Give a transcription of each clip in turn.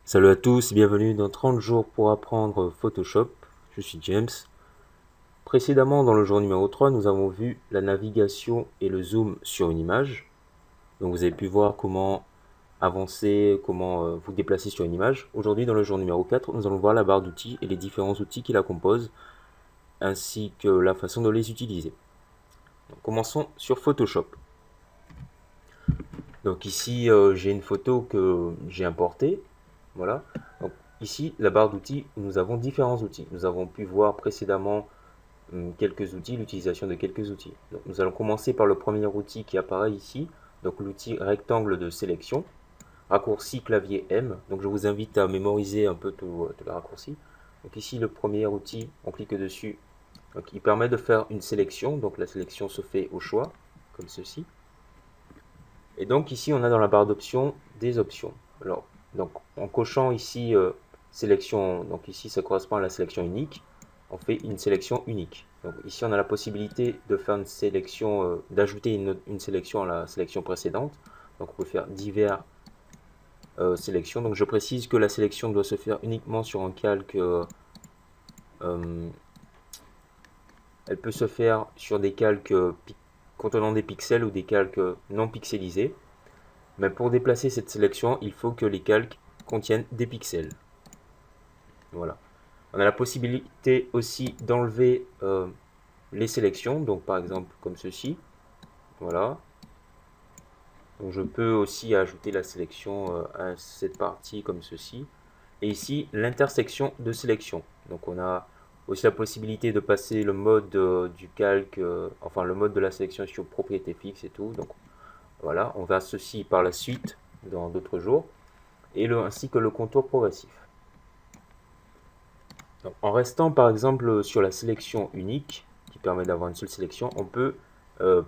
Salut à tous, bienvenue dans 30 jours pour apprendre Photoshop. Je suis James. Précédemment, dans le jour numéro 3, nous avons vu la navigation et le zoom sur une image. Donc vous avez pu voir comment avancer, comment vous déplacer sur une image. Aujourd'hui, dans le jour numéro 4, nous allons voir la barre d'outils et les différents outils qui la composent, ainsi que la façon de les utiliser. Donc, commençons sur Photoshop. Donc ici, j'ai une photo que j'ai importée. Voilà. Donc ici, la barre d'outils, nous avons différents outils. Nous avons pu voir précédemment quelques outils, l'utilisation de quelques outils. Donc, nous allons commencer par le premier outil qui apparaît ici, donc l'outil rectangle de sélection, raccourci clavier M. Donc je vous invite à mémoriser un peu tout le raccourci. Donc ici, le premier outil, on clique dessus, donc il permet de faire une sélection. Donc la sélection se fait au choix, comme ceci. Et donc ici, on a dans la barre d'options des options. Alors, donc en cochant ici sélection, donc ici ça correspond à la sélection unique, on fait une sélection unique. Donc ici on a la possibilité de faire une sélection, d'ajouter une sélection à la sélection précédente. Donc on peut faire divers sélections. Donc je précise que la sélection doit se faire uniquement sur un calque. Elle peut se faire sur des calques contenant des pixels ou des calques non pixelisés. Mais pour déplacer cette sélection, il faut que les calques contiennent des pixels. Voilà. On a la possibilité aussi d'enlever les sélections, donc par exemple comme ceci. Voilà. Donc je peux aussi ajouter la sélection à cette partie comme ceci. Et ici, l'intersection de sélection. Donc on a aussi la possibilité de passer le mode du calque, enfin le mode de la sélection sur propriété fixe et tout. Donc voilà, on verra ceci par la suite dans d'autres jours. Et ainsi que le contour progressif. Donc, en restant par exemple sur la sélection unique, qui permet d'avoir une seule sélection, on peut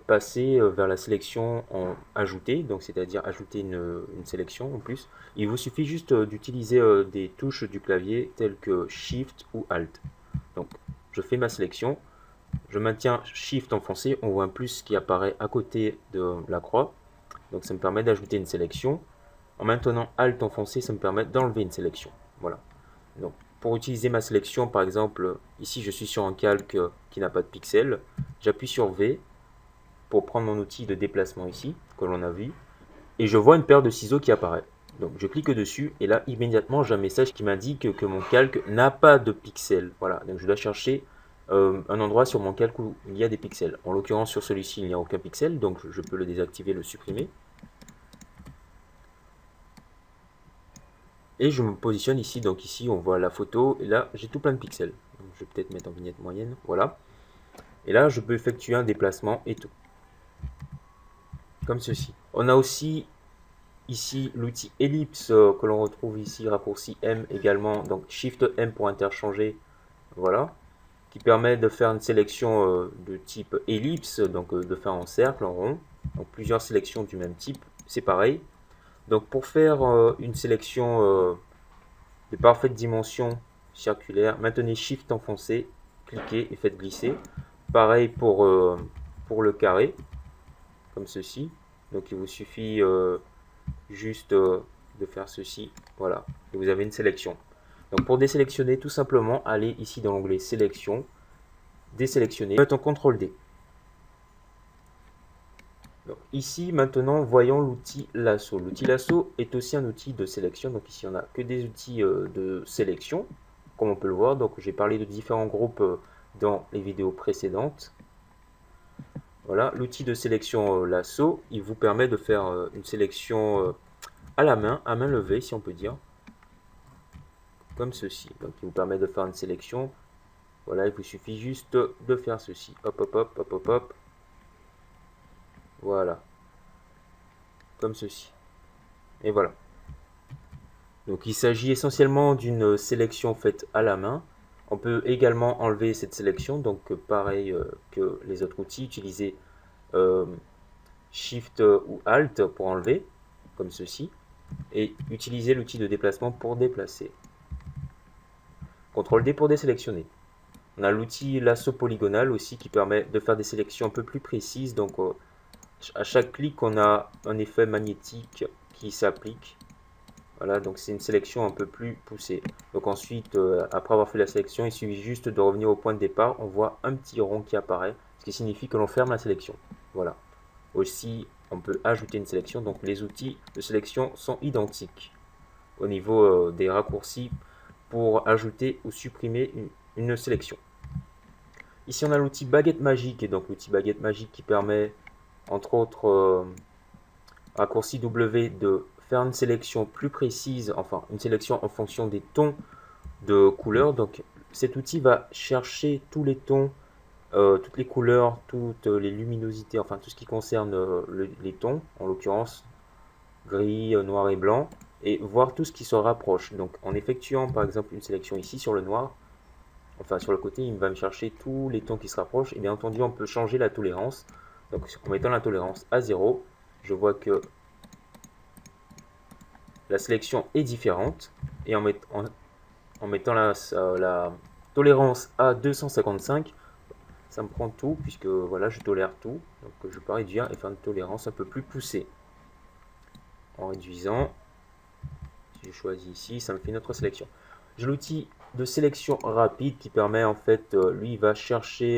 passer vers la sélection en ajouter, donc c'est-à-dire ajouter une sélection en plus. Il vous suffit juste d'utiliser des touches du clavier telles que Shift ou Alt. Donc je fais ma sélection, je maintiens Shift enfoncé, on voit un plus qui apparaît à côté de la croix. Donc ça me permet d'ajouter une sélection. En maintenant Alt enfoncé, ça me permet d'enlever une sélection. Voilà. Donc, pour utiliser ma sélection, par exemple, ici je suis sur un calque qui n'a pas de pixels. J'appuie sur V pour prendre mon outil de déplacement ici, que l'on a vu. Et je vois une paire de ciseaux qui apparaît. Donc je clique dessus et là immédiatement j'ai un message qui m'indique que mon calque n'a pas de pixels. Voilà, donc je dois chercher un endroit sur mon calque où il y a des pixels. En l'occurrence sur celui-ci il n'y a aucun pixel, donc je peux le désactiver, le supprimer. Et je me positionne ici, donc ici on voit la photo, et là j'ai tout plein de pixels. Donc, je vais peut-être mettre en vignette moyenne, voilà. Et là je peux effectuer un déplacement et tout. Comme ceci. On a aussi ici l'outil ellipse que l'on retrouve ici, raccourci M également, donc Shift M pour interchanger, voilà. Qui permet de faire une sélection de type ellipse, donc de faire en cercle, en rond. Donc plusieurs sélections du même type, c'est pareil. Donc pour faire une sélection de parfaite dimension circulaire, maintenez Shift enfoncé, cliquez et faites glisser. Pareil pour le carré, comme ceci. Donc il vous suffit juste de faire ceci, voilà, et vous avez une sélection. Donc pour désélectionner, tout simplement, allez ici dans l'onglet sélection, désélectionner, faites un CTRL D. Donc, ici, maintenant, voyons l'outil lasso. L'outil lasso est aussi un outil de sélection. Donc ici, on n'a que des outils de sélection, comme on peut le voir. Donc j'ai parlé de différents groupes dans les vidéos précédentes. Voilà, l'outil de sélection lasso, il vous permet de faire une sélection à main levée, si on peut dire. Comme ceci. Donc il vous permet de faire une sélection. Voilà, il vous suffit juste de faire ceci. Hop, hop, hop, hop, hop, hop. Voilà. Comme ceci. Et voilà. Donc il s'agit essentiellement d'une sélection faite à la main. On peut également enlever cette sélection, donc pareil que les autres outils, utiliser Shift ou Alt pour enlever, comme ceci, et utiliser l'outil de déplacement pour déplacer. CTRL D pour désélectionner. On a l'outil lasso polygonal aussi qui permet de faire des sélections un peu plus précises, donc à chaque clic on a un effet magnétique qui s'applique. Voilà, donc c'est une sélection un peu plus poussée. Donc ensuite, après avoir fait la sélection, il suffit juste de revenir au point de départ. On voit un petit rond qui apparaît, ce qui signifie que l'on ferme la sélection. Voilà. Aussi, on peut ajouter une sélection. Donc les outils de sélection sont identiques au niveau des raccourcis pour ajouter ou supprimer une sélection. Ici, on a l'outil baguette magique. Et donc l'outil baguette magique qui permet, entre autres, raccourci W, de faire une sélection plus précise, enfin une sélection en fonction des tons de couleurs. Donc cet outil va chercher tous les tons, toutes les couleurs, toutes les luminosités, enfin tout ce qui concerne les tons, en l'occurrence gris, noir et blanc, et voir tout ce qui se rapproche. Donc en effectuant par exemple une sélection ici sur le noir, enfin sur le côté, il va me chercher tous les tons qui se rapprochent. Et bien entendu, on peut changer la tolérance. Donc en mettant la tolérance à 0, je vois que la sélection est différente, et en mettant la tolérance à 255, ça me prend tout, puisque voilà, je tolère tout. Donc je peux réduire et faire une tolérance un peu plus poussée. En réduisant, si je choisis ici, ça me fait notre sélection. J'ai l'outil de sélection rapide qui permet en fait, lui il va chercher,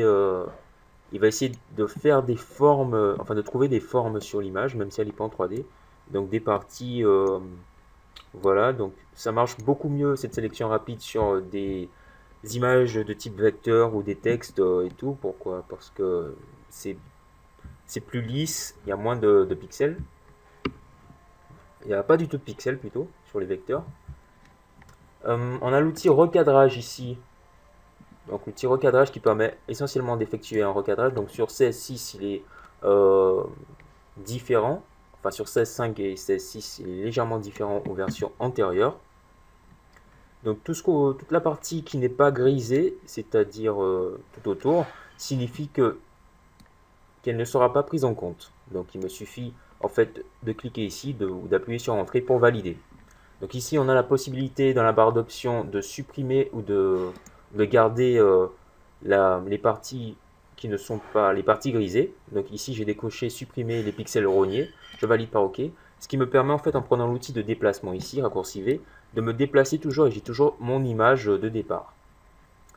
il va essayer de faire des formes, enfin de trouver des formes sur l'image, même si elle n'est pas en 3D. Donc des parties, voilà, donc ça marche beaucoup mieux cette sélection rapide sur des images de type vecteur ou des textes et tout. Pourquoi? Parce que c'est plus lisse, il y a moins de pixels. Il n'y a pas du tout de pixels plutôt sur les vecteurs. On a l'outil recadrage ici. Donc l'outil recadrage qui permet essentiellement d'effectuer un recadrage. Donc sur 16.6 il est différent. Enfin sur 16.5 et 16.6 il est légèrement différent aux versions antérieures. Donc toute la partie qui n'est pas grisée, c'est-à-dire tout autour, signifie qu'elle ne sera pas prise en compte. Donc il me suffit en fait de cliquer ici ou d'appuyer sur Entrée pour valider. Donc ici on a la possibilité dans la barre d'options de supprimer ou de garder les parties qui ne sont pas les parties grisées. Donc ici j'ai décoché supprimer les pixels rognés, je valide par OK. Ce qui me permet en fait en prenant l'outil de déplacement ici, raccourci V, de me déplacer toujours et j'ai toujours mon image de départ.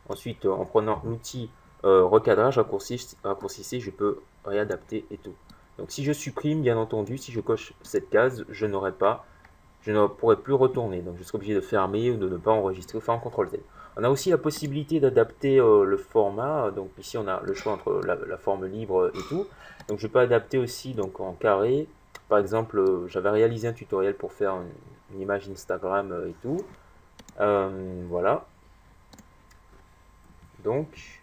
Ensuite en prenant l'outil recadrage, raccourci C, je peux réadapter et tout. Donc si je supprime, bien entendu, si je coche cette case, je ne pourrai plus retourner. Donc je serai obligé de fermer ou de ne pas enregistrer ou faire un CTRL Z. On a aussi la possibilité d'adapter le format. Donc ici on a le choix entre la forme libre et tout. Donc je peux adapter aussi donc en carré. Par exemple, j'avais réalisé un tutoriel pour faire une image Instagram et tout. Voilà. Donc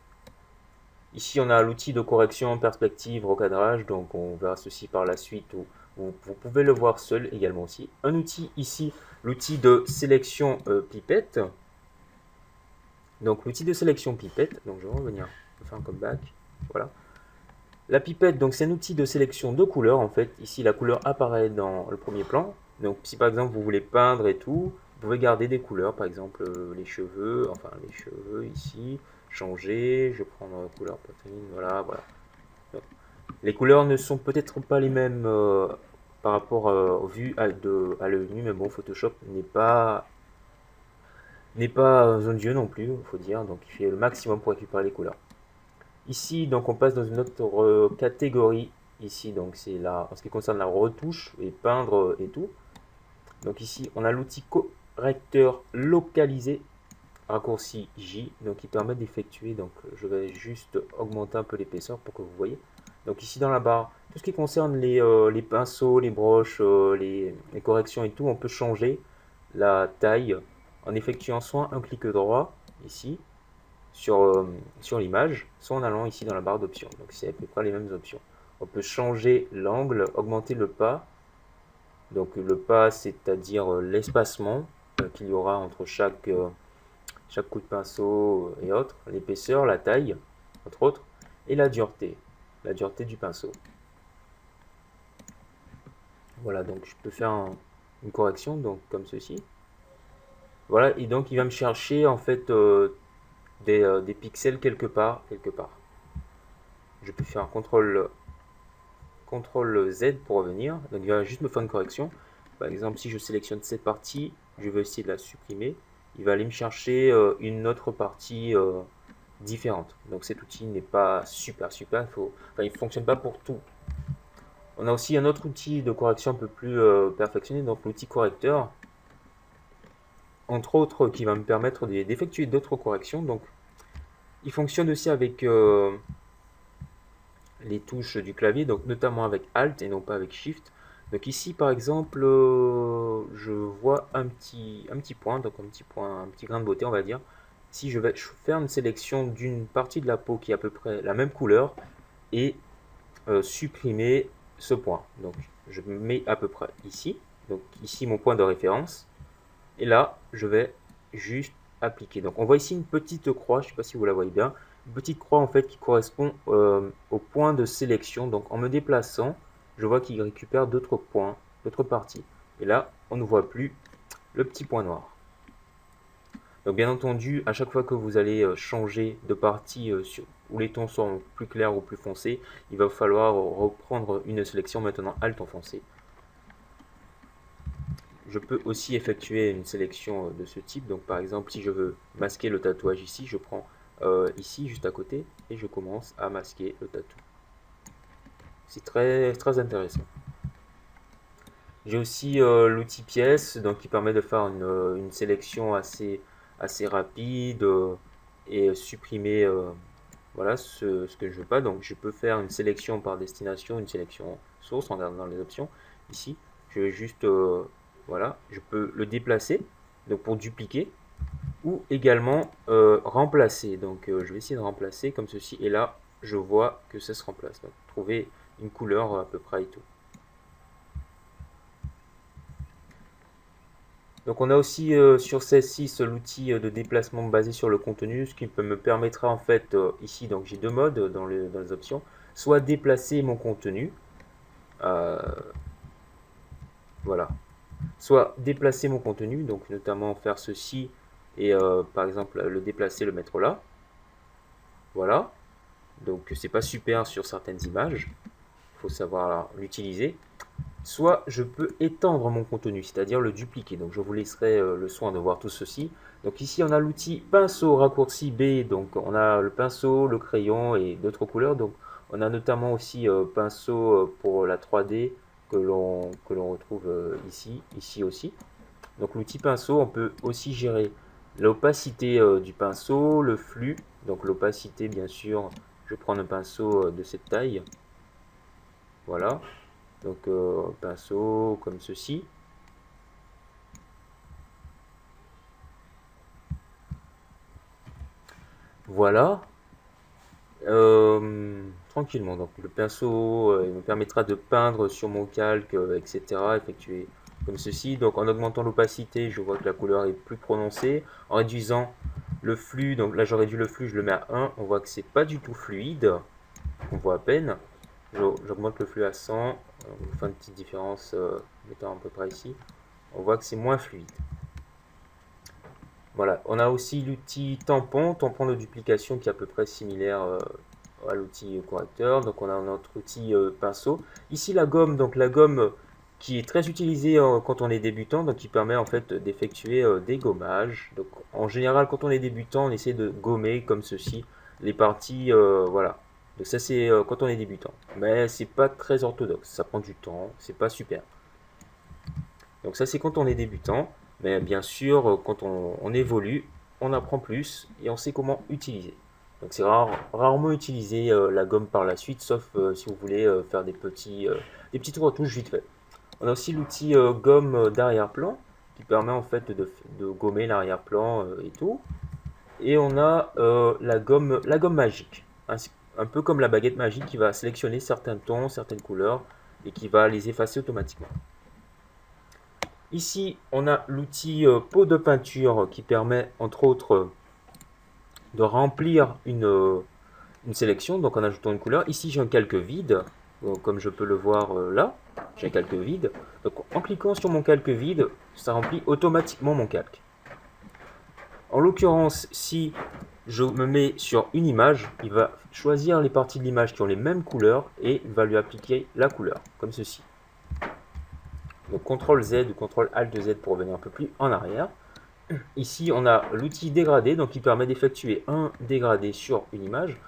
ici on a l'outil de correction, perspective, recadrage. Donc on verra ceci par la suite. Vous pouvez le voir seul également aussi. Un outil ici, l'outil de sélection pipette. Donc l'outil de sélection pipette, donc je vais revenir, je vais faire un comeback, voilà. La pipette, donc c'est un outil de sélection de couleurs en fait. Ici la couleur apparaît dans le premier plan. Donc si par exemple vous voulez peindre et tout, vous pouvez garder des couleurs, par exemple les cheveux, ici, changer, je vais prendre la couleur poitrine, voilà. Donc, les couleurs ne sont peut-être pas les mêmes par rapport aux vues à l'œil nu, mais bon, Photoshop n'est pas un dieu non plus, il faut dire, donc il fait le maximum pour récupérer les couleurs. Ici, donc on passe dans une autre catégorie, ici, donc c'est là, en ce qui concerne la retouche et peindre et tout. Donc ici, on a l'outil correcteur localisé, raccourci J, donc qui permet d'effectuer, donc je vais juste augmenter un peu l'épaisseur pour que vous voyez. Donc ici dans la barre, tout ce qui concerne les pinceaux, les broches, les corrections et tout, on peut changer la taille en effectuant soit un clic droit ici sur l'image, soit en allant ici dans la barre d'options. Donc c'est à peu près les mêmes options. On peut changer l'angle, augmenter le pas. Donc le pas, c'est-à-dire l'espacement qu'il y aura entre chaque coup de pinceau et autres, l'épaisseur, la taille, entre autres, et la dureté du pinceau. Voilà, donc je peux faire une correction, donc comme ceci. Voilà, et donc il va me chercher en fait des pixels quelque part. Je peux faire un CTRL Z pour revenir, donc il va juste me faire une correction. Par exemple, si je sélectionne cette partie, je vais essayer de la supprimer. Il va aller me chercher une autre partie différente. Donc cet outil n'est pas super. Il ne fonctionne pas pour tout. On a aussi un autre outil de correction un peu plus perfectionné, donc l'outil correcteur, entre autres, qui va me permettre d'effectuer d'autres corrections. Donc il fonctionne aussi avec les touches du clavier, donc notamment avec Alt et non pas avec Shift. Donc ici par exemple, je vois un petit point, donc un petit grain de beauté on va dire. Si je vais faire une sélection d'une partie de la peau qui est à peu près la même couleur et supprimer ce point. Donc je me mets à peu près ici, donc ici mon point de référence, et là je vais juste appliquer. Donc on voit ici une petite croix, je ne sais pas si vous la voyez bien, une petite croix en fait qui correspond au point de sélection. Donc en me déplaçant, je vois qu'il récupère d'autres points, d'autres parties. Et là, on ne voit plus le petit point noir. Donc bien entendu, à chaque fois que vous allez changer de partie où les tons sont plus clairs ou plus foncés, il va falloir reprendre une sélection maintenant Alt enfoncé. Je peux aussi effectuer une sélection de ce type. Donc par exemple, si je veux masquer le tatouage ici, je prends ici juste à côté et je commence à masquer le tatou. C'est très intéressant. J'ai aussi l'outil pièce, donc qui permet de faire une sélection assez rapide et supprimer voilà ce que je veux pas. Donc je peux faire une sélection par destination, une sélection source en regardant dans les options. Ici, je vais juste voilà, je peux le déplacer donc pour dupliquer ou également remplacer. Donc je vais essayer de remplacer comme ceci et là je vois que ça se remplace. Donc trouver une couleur à peu près et tout. Donc on a aussi sur C6 l'outil de déplacement basé sur le contenu, ce qui me permettra en fait ici, donc j'ai deux modes dans les options, soit déplacer mon contenu, voilà, soit déplacer mon contenu, donc notamment faire ceci et par exemple le déplacer, le mettre là, voilà, donc c'est pas super sur certaines images, il faut savoir l'utiliser. Soit je peux étendre mon contenu, c'est-à-dire le dupliquer. Donc je vous laisserai le soin de voir tout ceci. Donc ici on a l'outil pinceau raccourci B, donc on a le pinceau, le crayon et d'autres couleurs. Donc on a notamment aussi pinceau pour la 3D que l'on retrouve ici aussi. Donc l'outil pinceau, on peut aussi gérer l'opacité du pinceau, le flux. Donc l'opacité bien sûr, je prends un pinceau de cette taille. Voilà. Donc pinceau comme ceci. Voilà. Tranquillement. Donc le pinceau il me permettra de peindre sur mon calque, etc. Effectuer comme ceci. Donc en augmentant l'opacité, je vois que la couleur est plus prononcée. En réduisant le flux, donc là je réduis le flux, je le mets à 1. On voit que c'est pas du tout fluide. On voit à peine. J'augmente le flux à 100. On fait une petite différence, mettant à peu près ici. On voit que c'est moins fluide. Voilà, on a aussi l'outil tampon de duplication qui est à peu près similaire à l'outil correcteur. Donc on a notre outil pinceau. Ici la gomme, donc la gomme qui est très utilisée quand on est débutant, donc qui permet en fait d'effectuer des gommages. Donc en général quand on est débutant, on essaie de gommer comme ceci les parties, voilà. Donc ça c'est quand on est débutant, mais c'est pas très orthodoxe, ça prend du temps, c'est pas super. Donc ça c'est quand on est débutant. Mais bien sûr, quand on évolue, on apprend plus et on sait comment utiliser. Donc c'est rarement utiliser la gomme par la suite, sauf si vous voulez faire des petites retouches vite fait. On a aussi l'outil gomme d'arrière-plan qui permet en fait de gommer l'arrière-plan et tout. Et on a la gomme magique, un peu comme la baguette magique qui va sélectionner certains tons, certaines couleurs et qui va les effacer automatiquement. Ici, on a l'outil pot de peinture qui permet, entre autres, de remplir une sélection, donc en ajoutant une couleur. Ici, j'ai un calque vide, comme je peux le voir là, j'ai un calque vide. Donc, en cliquant sur mon calque vide, ça remplit automatiquement mon calque. En l'occurrence, si je me mets sur une image, il va choisir les parties de l'image qui ont les mêmes couleurs et il va lui appliquer la couleur, comme ceci. Donc CTRL Z ou CTRL Alt Z pour revenir un peu plus en arrière. Ici, on a l'outil dégradé, donc qui permet d'effectuer un dégradé sur une image.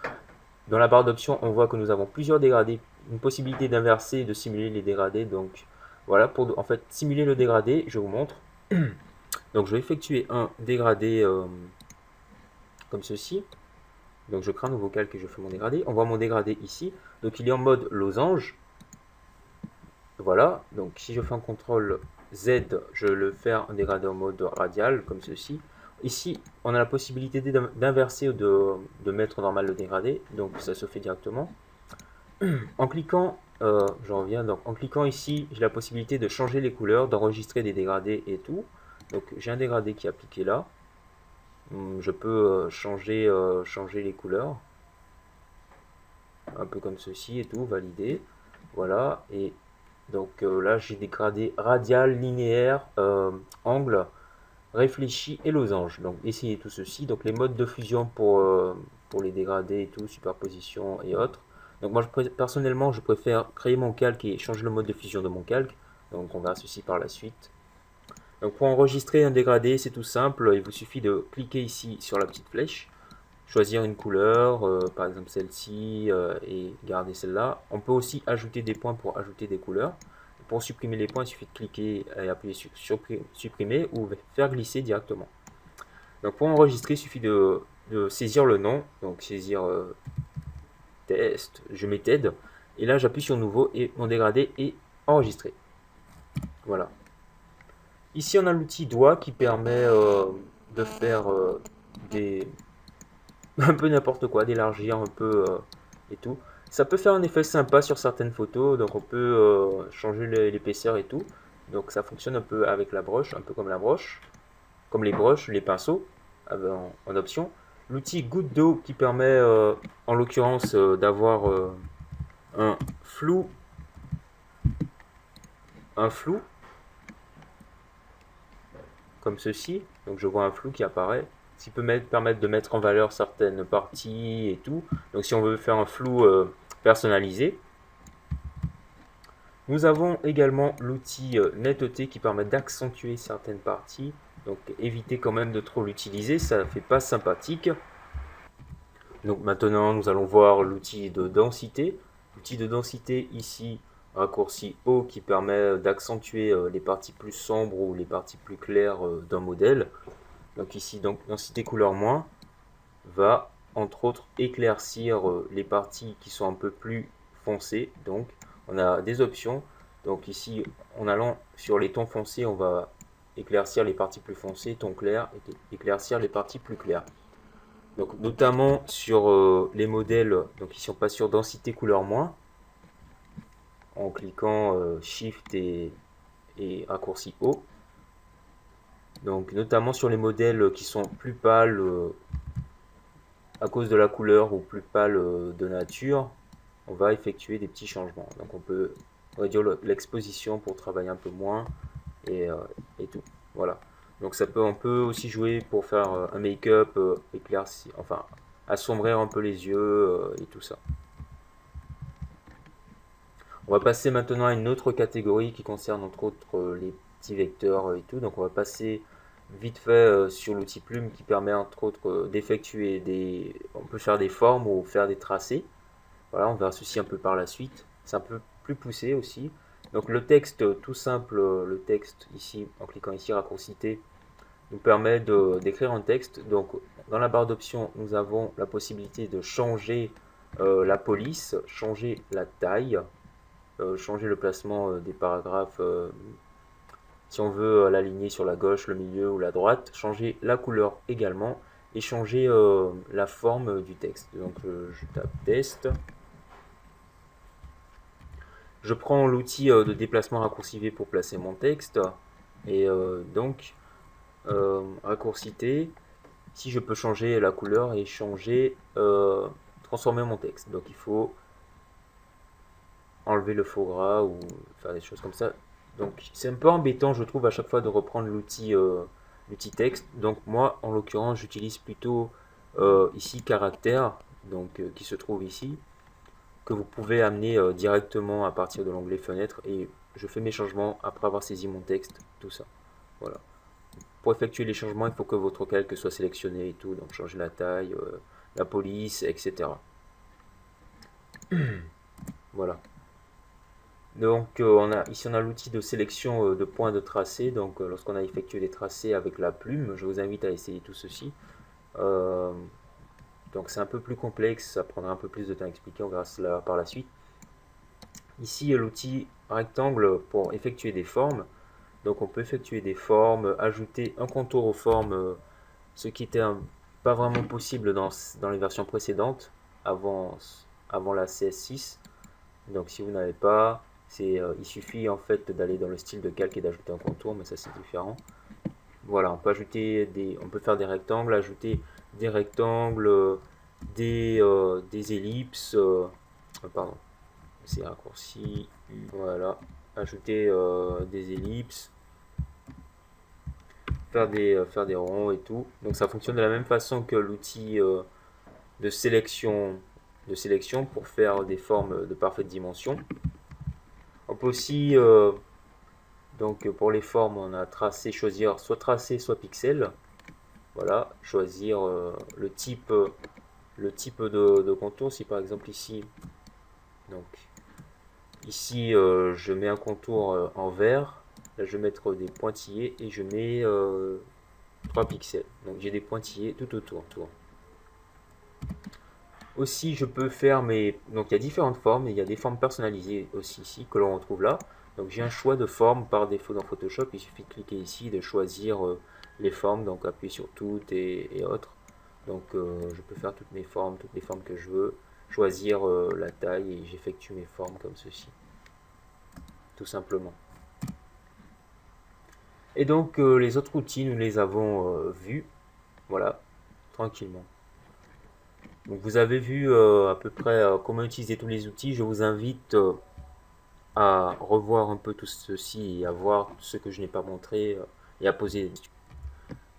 Dans la barre d'options, on voit que nous avons plusieurs dégradés, une possibilité d'inverser et de simuler les dégradés. Donc voilà, pour en fait simuler le dégradé, je vous montre. Donc je vais effectuer un dégradé comme ceci. Donc je crée un nouveau calque et je fais mon dégradé. On voit mon dégradé ici. Donc il est en mode losange. Voilà, donc si je fais un CTRL Z, je le fais un dégradé en mode radial, comme ceci. Ici, on a la possibilité d'inverser ou de mettre normal le dégradé, donc ça se fait directement. En cliquant, je reviens, donc en cliquant ici, j'ai la possibilité de changer les couleurs, d'enregistrer des dégradés et tout. Donc j'ai un dégradé qui est appliqué là. Je peux changer les couleurs, un peu comme ceci et tout, valider. Voilà, et donc là j'ai dégradé radial, linéaire, angle, réfléchi et losange. Donc essayez tout ceci. Donc les modes de fusion pour les dégradés et tout, superposition et autres. Donc moi personnellement je préfère créer mon calque et changer le mode de fusion de mon calque. Donc on verra ceci par la suite. Donc pour enregistrer un dégradé c'est tout simple, il vous suffit de cliquer ici sur la petite flèche, choisir une couleur, par exemple celle-ci, et garder celle-là. On peut aussi ajouter des points pour ajouter des couleurs. Pour supprimer les points, il suffit de cliquer et appuyer sur supprimer ou faire glisser directement. Donc pour enregistrer, il suffit de saisir le nom, donc saisir test, je mets TED, et là j'appuie sur nouveau et mon dégradé est enregistré. Voilà. Ici on a l'outil doigt qui permet de faire des un peu n'importe quoi, d'élargir un peu et tout. Ça peut faire un effet sympa sur certaines photos, donc on peut changer l'épaisseur et tout. Donc ça fonctionne un peu avec la broche, un peu comme la broche, comme les broches, les pinceaux en option. L'outil goutte d'eau qui permet en l'occurrence d'avoir un flou, comme ceci. Donc je vois un flou qui apparaît, ce qui peut permettre de mettre en valeur certaines parties et tout. Donc si on veut faire un flou personnalisé. Nous avons également l'outil netteté qui permet d'accentuer certaines parties. Donc évitez quand même de trop l'utiliser, ça ne fait pas sympathique. Donc maintenant nous allons voir l'outil de densité. L'outil de densité ici, raccourci O qui permet d'accentuer les parties plus sombres ou les parties plus claires d'un modèle. Donc ici, donc, densité couleur moins va entre autres éclaircir les parties qui sont un peu plus foncées. Donc on a des options. Donc ici, en allant sur les tons foncés, on va éclaircir les parties plus foncées, tons clairs, et éclaircir les parties plus claires. Donc notamment sur les modèles, donc ici on passe sur densité couleur moins, en cliquant Shift et raccourci O. Donc notamment sur les modèles qui sont plus pâles à cause de la couleur ou plus pâles de nature, on va effectuer des petits changements. Donc on peut réduire l'exposition pour travailler un peu moins et tout. Voilà. Donc on peut aussi jouer pour faire un make-up, éclaircir, enfin assombrir un peu les yeux et tout ça. On va passer maintenant à une autre catégorie qui concerne entre autres les petits vecteurs et tout. Donc on va passer vite fait sur l'outil plume qui permet entre autres d'effectuer des... On peut faire des formes ou faire des tracés. Voilà, on verra ceci un peu par la suite. C'est un peu plus poussé aussi. Donc le texte, tout simple, le texte ici, en cliquant ici, raccourci T, nous permet d'écrire un texte. Donc dans la barre d'options, nous avons la possibilité de changer la police, changer la taille, changer le placement des paragraphes, si on veut l'aligner sur la gauche, le milieu ou la droite, changer la couleur également, et changer la forme du texte. Donc je tape test. Je prends l'outil de déplacement raccourci pour placer mon texte, et donc raccourci T, si je peux changer la couleur et changer, transformer mon texte. Donc il faut enlever le faux gras ou faire des choses comme ça. Donc c'est un peu embêtant je trouve à chaque fois de reprendre l'outil texte. Donc moi en l'occurrence j'utilise plutôt ici caractère, donc qui se trouve ici, que vous pouvez amener directement à partir de l'onglet fenêtre et je fais mes changements après avoir saisi mon texte, tout ça. Voilà. Pour effectuer les changements, il faut que votre calque soit sélectionné et tout, donc changer la taille, la police, etc. Voilà. Donc ici on a l'outil de sélection de points de tracé. Donc lorsqu'on a effectué les tracés avec la plume, je vous invite à essayer tout ceci. Donc c'est un peu plus complexe, ça prendra un peu plus de temps à expliquer, on verra cela par la suite. Ici l'outil rectangle pour effectuer des formes. Donc on peut effectuer des formes, ajouter un contour aux formes, ce qui était pas vraiment possible dans les versions précédentes, avant la CS6. Donc si vous n'avez pas, il suffit en fait d'aller dans le style de calque et d'ajouter un contour, mais ça c'est différent. Voilà, on peut on peut faire des rectangles, ajouter des rectangles, des ellipses, pardon, c'est raccourci, voilà, ajouter des ellipses, faire des ronds et tout. Donc ça fonctionne de la même façon que l'outil de sélection pour faire des formes de parfaite dimension. On peut aussi, donc pour les formes, on a tracé, choisir soit tracé, soit pixel. Voilà, choisir le type de contour. Si par exemple ici, donc ici je mets un contour en vert, là je vais mettre des pointillés et je mets 3 pixels. Donc j'ai des pointillés tout autour. Aussi, je peux faire mes... Donc, il y a différentes formes, et il y a des formes personnalisées aussi ici, que l'on retrouve là. Donc, j'ai un choix de forme par défaut dans Photoshop. Il suffit de cliquer ici, de choisir les formes, donc appuyer sur toutes et autres. Donc, je peux faire toutes les formes que je veux, choisir la taille, et j'effectue mes formes comme ceci. Tout simplement. Et donc, les autres outils, nous les avons vus. Voilà, tranquillement. Donc vous avez vu à peu près comment utiliser tous les outils. Je vous invite à revoir un peu tout ceci et à voir ce que je n'ai pas montré et à poser des questions.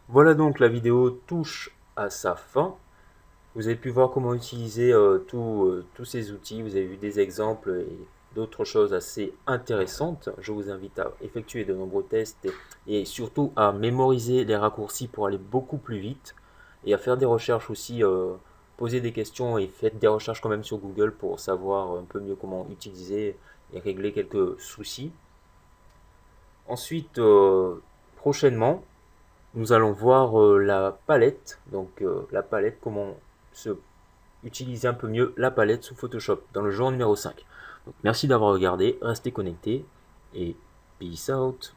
Voilà, donc la vidéo touche à sa fin. Vous avez pu voir comment utiliser tous ces outils. Vous avez vu des exemples et d'autres choses assez intéressantes. Je vous invite à effectuer de nombreux tests et surtout à mémoriser les raccourcis pour aller beaucoup plus vite et à faire des recherches aussi. Posez des questions et faites des recherches quand même sur Google pour savoir un peu mieux comment utiliser et régler quelques soucis. Ensuite, prochainement, nous allons voir la palette. Donc la palette, comment utiliser un peu mieux la palette sous Photoshop dans le jour numéro 5. Donc, merci d'avoir regardé, restez connectés et peace out.